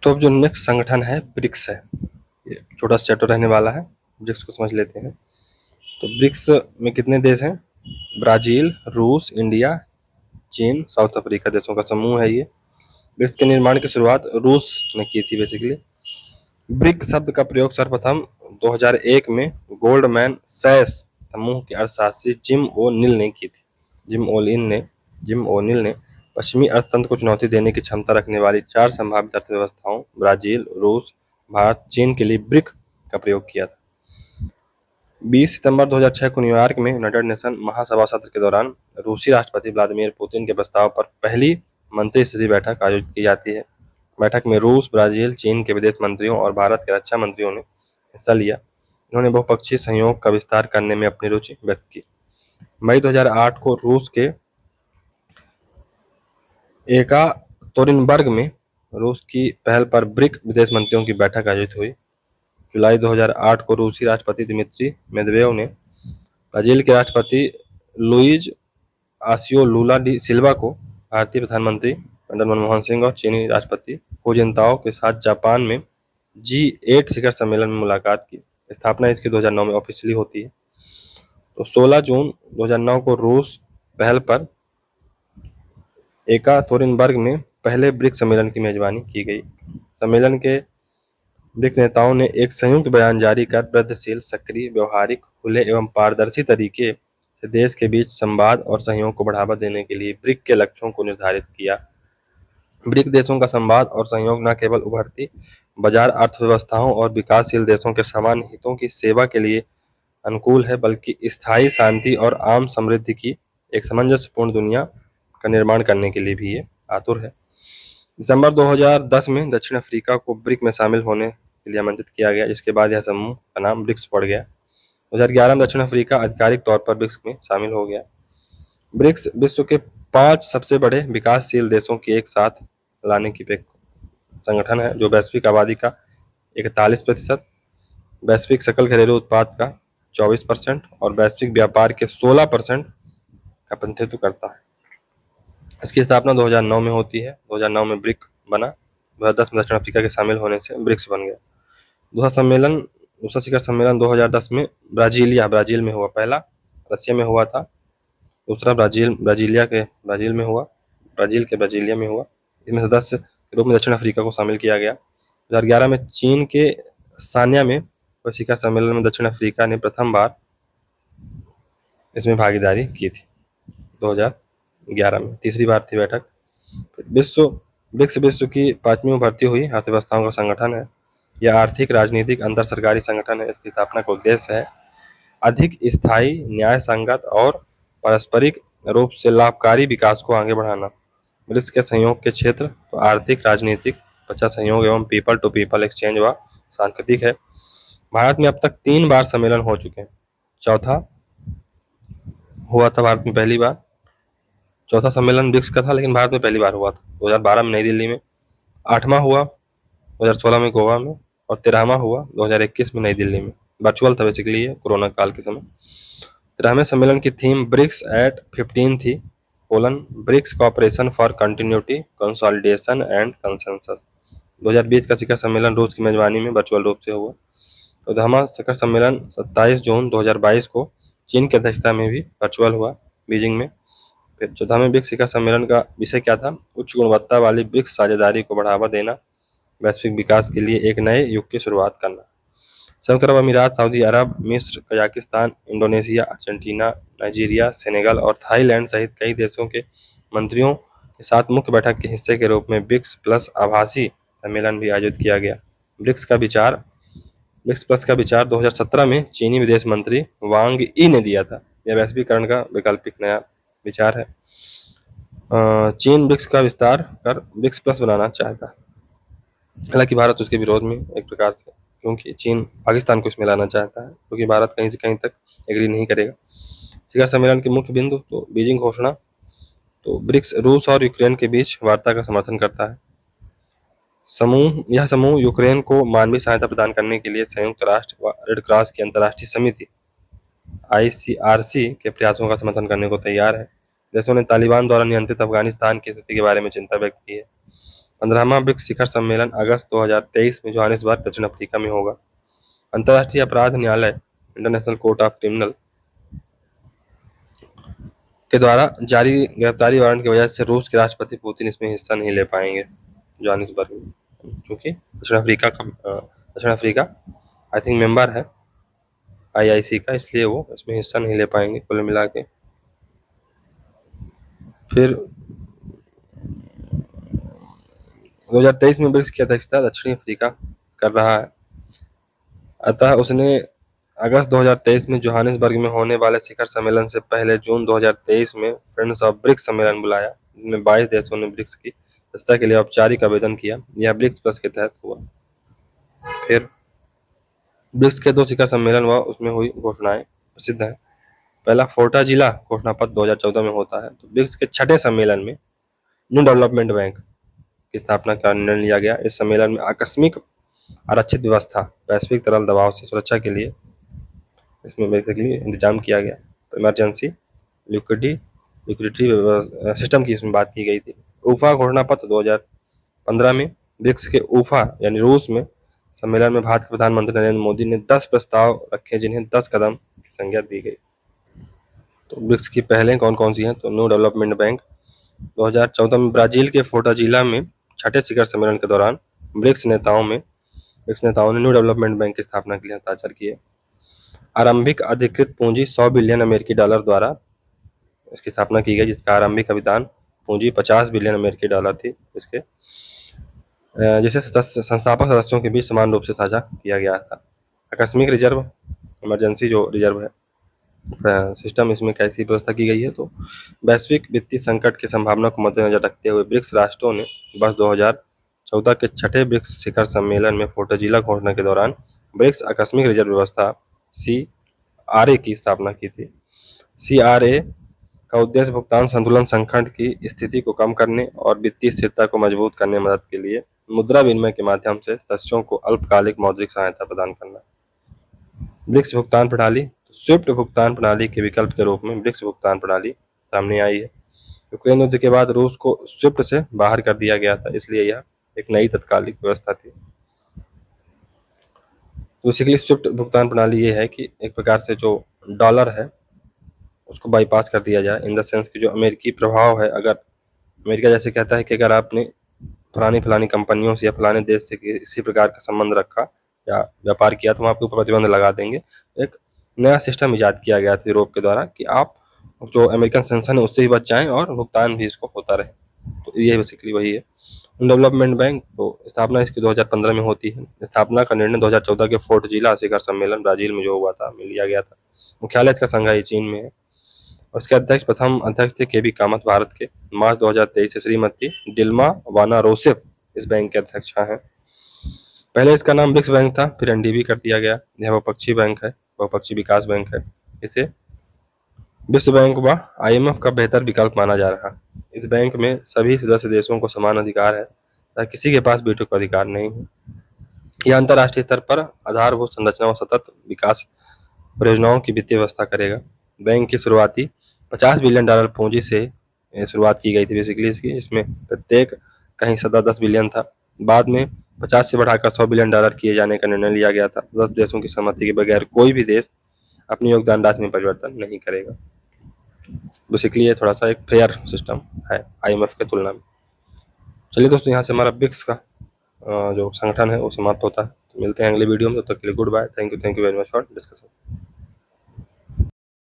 तो अब जो नेक्स्ट संगठन है ब्रिक्स है। ये छोटा सा चैप्टर रहने वाला है, ब्रिक्स को समझ लेते हैं। तो ब्रिक्स में कितने देश हैं? ब्राजील, रूस, इंडिया, चीन, साउथ अफ्रीका देशों का समूह है ये। ब्रिक्स के निर्माण की शुरुआत रूस ने की थी बेसिकली। ब्रिक शब्द का प्रयोग सर्वप्रथम 2001 में गोल्डमैन सैक्स समूह के अर्थशास्त्री जिम ओनिल ने पश्चिमी अर्थतंत्र को चुनौती देने की क्षमता रखने वाली 4 संभावित अर्थव्यवस्थाओं ब्राजील, रूस, भारत, चीन के लिए ब्रिक का प्रयोग किया था। 20 सितंबर 2006 को न्यूयॉर्क में यूनाइटेड नेशन महासभा सत्र के दौरान रूसी राष्ट्रपति व्लादिमीर पुतिन के प्रस्ताव पर पहली मंत्रिस्तरीय बैठक आयोजित की जाती है। बैठक में रूस, ब्राजील, चीन के विदेश मंत्रियों और भारत के रक्षा मंत्रियों ने हिस्सा लिया। उन्होंने बहुपक्षीय सहयोग का विस्तार करने में अपनी रुचि व्यक्त की। मई 2008 को रूस के येकातोरिनबर्ग में रूस की पहल पर ब्रिक विदेश मंत्रियों की बैठक आयोजित हुई। जुलाई 2008 को रूसी राष्ट्रपति दिमित्री मेदवेदेव ने ब्राजील के राष्ट्रपति लुइज आसियो लूला डी सिल्वा को, भारतीय प्रधानमंत्री पंडित मनमोहन सिंह और चीनी राष्ट्रपति हू जिनताओ के साथ जापान में G8 शिखर सम्मेलन में मुलाकात की। स्थापना इसकी 2009 में ऑफिशियली होती है। तो 16 जून 2009 को रूस पहल पर येकातोरिनबर्ग में पहले ब्रिक्स सम्मेलन की मेजबानी की गई। सम्मेलन के ब्रिक्स नेताओं ने एक संयुक्त बयान जारी कर वृद्धिशील, सक्रिय, व्यवहारिक, खुले एवं पारदर्शी तरीके से देश के बीच संवाद और सहयोग को बढ़ावा देने के लिए ब्रिक के लक्ष्यों को निर्धारित किया। ब्रिक देशों का संवाद और सहयोग न केवल उभरती बाजार अर्थव्यवस्थाओं और विकासशील देशों के सामान्य हितों की सेवा के लिए अनुकूल है, बल्कि स्थायी शांति और आम समृद्धि की एक सामंजस्यपूर्ण दुनिया का निर्माण करने के लिए भी ये आतुर है। दिसंबर 2010 में दक्षिण अफ्रीका को ब्रिक में शामिल होने के लिए आमंत्रित किया गया, जिसके बाद यह समूह का नाम ब्रिक्स पड़ गया। 2011 में दक्षिण अफ्रीका आधिकारिक तौर पर ब्रिक्स में शामिल हो गया। ब्रिक्स विश्व के 5 सबसे बड़े विकासशील देशों की एक साथ लाने की एक संगठन है, जो वैश्विक आबादी का 41%, वैश्विक सकल घरेलू उत्पाद का 24% और वैश्विक व्यापार के 16% का प्रतिनिधित्व करता है। इसकी स्थापना 2009 में होती है। 2009 में ब्रिक बना। 2010 में दक्षिण अफ्रीका के शामिल होने से ब्रिक्स बन गया। दूसरा शिखर सम्मेलन 2010 में ब्राजील में हुआ। पहला रशिया में हुआ था, दूसरा ब्राजील के ब्राजीलिया में हुआ। इसमें सदस्य के रूप में दक्षिण अफ्रीका को शामिल किया गया। 2011 में चीन के सान्या में हुए शिखर सम्मेलन में दक्षिण अफ्रीका ने प्रथम बार इसमें भागीदारी की थी। 2011 में तीसरी बार थी बैठक। ब्रिक्स विश्व की 5वीं उभरती हुई अर्थव्यवस्थाओं का संगठन है। यह आर्थिक, राजनीतिक, अंतर सरकारी संगठन है। इसकी स्थापना का उद्देश्य है अधिक स्थायी, न्याय संगत और पारस्परिक रूप से लाभकारी विकास को आगे बढ़ाना। ब्रिक्स के सहयोग के क्षेत्र तो आर्थिक, राजनीतिक, रक्षा सहयोग एवं पीपल टू पीपल एक्सचेंज व सांस्कृतिक है। भारत में अब तक 3 बार सम्मेलन हो चुके हैं। चौथा हुआ था भारत में पहली बार। चौथा सम्मेलन ब्रिक्स का था, लेकिन भारत में पहली बार हुआ था 2012 में नई दिल्ली में। 8वां हुआ 2016 में गोवा में और 13वां हुआ 2021 में नई दिल्ली में। वर्चुअल था बेसिकली ये, कोरोना काल के समय। 13वें सम्मेलन की थीम ब्रिक्स एट 15 थी: BRICS cooperation for continuity, consolidation and consensus. 2020 का शिखर सम्मेलन रूस की मेजबानी में वर्चुअल रूप से हुआ। 14वां शिखर सम्मेलन 27 जून 2022 को चीन की अध्यक्षता में भी वर्चुअल हुआ, बीजिंग में। फिर 14वें ब्रिक्स शिखर सम्मेलन का विषय क्या था? उच्च गुणवत्ता वाली ब्रिक्स साझेदारी को बढ़ावा देना, वैश्विक विकास के लिए एक नए युग की शुरुआत करना। संयुक्त अरब अमीरात, सऊदी अरब, मिस्र, Kazakhstan, Indonesia, Argentina, Nigeria, Senegal और थाईलैंड सहित कई देशों के मंत्रियों के साथ मुख्य बैठक के हिस्से के रूप में ब्रिक्स प्लस आभासी सम्मेलन भी आयोजित किया गया। ब्रिक्स प्लस का विचार 2017 में चीनी विदेश मंत्री वांग यी ने दिया था। यह वैश्वीकरण का वैकल्पिक नया विचार है। चीन ब्रिक्स का विस्तार कर ब्रिक्स प्लस बनाना चाहता है, हालांकि भारत उसके विरोध में एक प्रकार से, क्योंकि चीन पाकिस्तान को इसमें लाना चाहता है, क्योंकि भारत कहीं से कहीं तक एग्री नहीं करेगा। शिखर सम्मेलन के मुख्य बिंदु तो बीजिंग घोषणा, तो ब्रिक्स रूस और यूक्रेन के बीच वार्ता का समर्थन करता है। यह समूह यूक्रेन को मानवीय सहायता प्रदान करने के लिए संयुक्त राष्ट्र व रेड क्रॉस की अंतर्राष्ट्रीय समिति ICRC के प्रयासों का समर्थन करने को तैयार है। देशों ने तालिबान द्वारा नियंत्रित अफगानिस्तान की स्थिति के बारे में चिंता व्यक्त की है। 15वां ब्रिक्स शिखर सम्मेलन अगस्त 2023 में जोहानिसबर्ग दक्षिण अफ्रीका में होगा। अंतर्राष्ट्रीय अपराध न्यायालय इंटरनेशनल कोर्ट ऑफ क्रिमिनल के द्वारा जारी गिरफ्तारी वारंट की वजह से रूस के राष्ट्रपति पुतिन इसमें हिस्सा नहीं ले पाएंगे जोहानिसबर्ग में, क्योंकि दक्षिण अफ्रीका आई थिंक मेंबर है IIC का, इसलिए वो इसमें हिस्सा नहीं ले पाएंगे कुल मिला के। फिर 2023 में ब्रिक्स की अध्यक्षता दक्षिणी अफ्रीका कर रहा है, अतः उसने अगस्त 2023 में जोहानिसबर्ग में होने वाले शिखर सम्मेलन से पहले जून 2023 में फ्रेंड्स ऑफ ब्रिक्स सम्मेलन बुलाया, जिसमें 22 देशों ने ब्रिक्स की सदस्यता के लिए औपचारिक आवेदन किया। यह ब्रिक्स प्लस के तहत हुआ। फिर ब्रिक्स के 2 शिखर सम्मेलन व उसमें हुई घोषणाएं प्रसिद्ध हैं। पहला फोर्टाजिला घोषणा पत्र 2014 में होता है। तो ब्रिक्स के 6ठे सम्मेलन में न्यू डेवलपमेंट बैंक की स्थापना का निर्णय लिया गया। इस सम्मेलन में आकस्मिक आरक्षित व्यवस्था वैश्विक तरल दबाव से सुरक्षा के लिए इसमें बेसिकली इंतजाम किया गया। तो इमरजेंसी लिक्विडिटी सिस्टम की इसमें बात की गई थी। ऊफा घोषणा पत्र 2015 में ब्रिक्स के ऊफा यानी रूस में सम्मेलन में भारत के प्रधानमंत्री नरेंद्र मोदी ने 10 प्रस्ताव रखे, जिन्हें 10 कदम की संज्ञा दी गई। तो ब्रिक्स की पहले कौन कौन सी हैं? तो न्यू डेवलपमेंट बैंक 2014 में ब्राजील के फोर्टाजिला में 6ठे शिखर सम्मेलन के दौरान ब्रिक्स नेताओं ने न्यू डेवलपमेंट बैंक की स्थापना के लिए हस्ताक्षर किए। आरंभिक अधिकृत पूंजी 100 बिलियन अमेरिकी डॉलर द्वारा इसकी स्थापना की गई, जिसका आरंभिक अभिदान पूंजी 50 बिलियन अमेरिकी डॉलर थी, इसके जिसे संस्थापक सदस्यों के बीच समान रूप से साझा किया गया था। आकस्मिक रिजर्व इमरजेंसी जो रिजर्व है सिस्टम, इसमें कैसी व्यवस्था की गई है? तो वैश्विक वित्तीय संकट की संभावना को मद्देनजर रखते हुए ब्रिक्स राष्ट्रों ने वर्ष 2014 के 6ठे ब्रिक्स शिखर सम्मेलन में फोर्टाजिला घोषणा के दौरान ब्रिक्स आकस्मिक रिजर्व व्यवस्था CRA की स्थापना की थी। CRA का उद्देश्य भुगतान संतुलन संकट की स्थिति को कम करने और वित्तीय स्थिरता को मजबूत करने में मदद के लिए मुद्रा विनिमय के माध्यम से सदस्यों को अल्पकालिक मौद्रिक सहायता प्रदान करना। ब्रिक्स भुगतान प्रणाली स्विफ्ट भुगतान प्रणाली के विकल्प के रूप में ब्रिक्स भुगतान प्रणाली सामने आई है। यूक्रेन युद्ध के बाद रूस को स्विफ्ट से बाहर कर दिया गया था, इसलिए यह एक नई तत्कालिक व्यवस्था थी। बेसिकली स्विफ्ट भुगतान प्रणाली ये है कि एक प्रकार से जो डॉलर है उसको बाईपास कर दिया जाए, इन द सेंस कि जो अमेरिकी प्रभाव है, अगर अमेरिका जैसे कहता है कि अगर आपने फलानी कंपनियों से या फलाने देश से किसी प्रकार का संबंध रखा या व्यापार किया तो हम आपके ऊपर प्रतिबंध लगा देंगे। एक नया सिस्टम इजाद किया गया था यूरोप के द्वारा कि आप जो अमेरिकन सेंसन है उससे भी बच जाएं और भुगतान भी इसको होता रहे। तो ये बेसिकली वही है डेवलपमेंट बैंक। तो स्थापना इसकी 2015 में होती है। स्थापना का निर्णय 2014 के फोर्टाजिला शिखर सम्मेलन ब्राजील में जो हुआ था में लिया गया था। मुख्यालय इसका शंघाई चीन में है। उसके अध्यक्ष प्रथम अध्यक्ष थे केबी कामत, भारत के। मार्च 2023 से श्रीमती डिल्मा वाना रोसेफ इस बैंक के अध्यक्ष हैं। पहले इसका नाम ब्रिक्स बैंक था, फिर NDB कर दिया गया। यह बहुपक्षीय बैंक है, बहुपक्षीय विकास बैंक है। इसे विश्व बैंक व IMF का बेहतर विकल्प माना जा रहा है। इस बैंक में सभी सदस्य देशों को समान अधिकार है, किसी के पास वीटो का अधिकार नहीं है। यह अंतर्राष्ट्रीय स्तर पर आधारभूत संरचना और सतत विकास परियोजनाओं की वित्तीय व्यवस्था करेगा। बैंक की शुरुआती 50 बिलियन डॉलर पूंजी से शुरुआत की गई थी बेसिकली इसकी, इसमें प्रत्येक कहीं सदा 10 बिलियन था। बाद में 50 से बढ़ाकर 100 बिलियन डॉलर किए जाने का निर्णय लिया गया था। 10 देशों की सहमति के बगैर कोई भी देश अपनी योगदान राशि में परिवर्तन नहीं करेगा। बेसिकली ये थोड़ा सा एक फेयर सिस्टम है IMF के तुलना में। चलिए दोस्तों, यहाँ से हमारा ब्रिक्स का जो संगठन है वो समाप्त होता है। तो मिलते हैं अगले वीडियो में, तब तक के लिए good bye. Thank you very much for discussion.